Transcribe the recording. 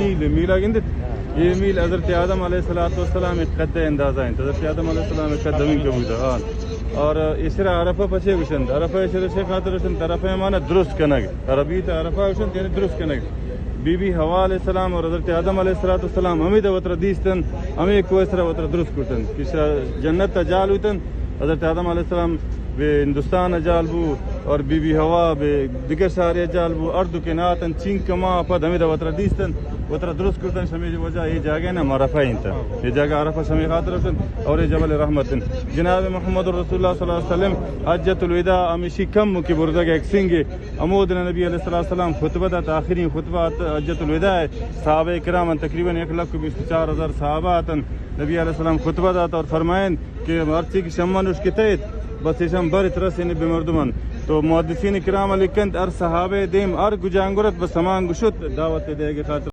मीला गिंदित ये मील हज़रत आदम अलैहिस्सलाम एक कद अंदाज़ा है हज़रत आदम अलैहिस्सलाम एक कद जमीन कबूतर हाँ और इसरा अरफा पछे वशन अरफा इसरा से खातर वशन तरफे माना दुरुस्त कनग अरबी त अरफा वशन यानी दुरुस्त कनग बीबी हवा अलैहिस्सलाम और हज़रत आदम अलैहिस्सलाम हमें वत्र दीस्तन हमें कोसरा वत्र दुरुस्त कुतन कि जन्नत जाल हुतन हज़रत आदम अलैहिस्सलाम बे हिंदुस्तान अजालबू और बीबी हवा बे दिगर सारे अजालबू अर्दु के नातन चिंक कमा पद हमें वत्र दीस्तन वत्र दुरुस्त कुतन शमी वजह ये जगह ना मरफा इंता ये जगह अरफा शमी खातर वशन और ये जबल रहमतन जनाब मोहम्मद रसूलुल्लाह सल्लल्लाहु अलैहि वसल्लम हज्जतुल विदा अमिशी कम की बुरदा के एक्सिंग अमोद नबी अलैहिस्सलाम खुतबा दा आखिरी खुतबा हज्जतुल विदा है सहाबा इकराम तकरीबन 1,24,000 सहाबा नबी अलैहिस्सलाम खुतबा दा और फरमाएं कि मर्ची की शम्मन उसके तहत बस इसम बर तरस इन बेमर्दमन तो मुहद्दिसीन इकराम लिखन अर सहाबे देम अर गुजांगुरत बसमान गुशुत दावत देगे खातिर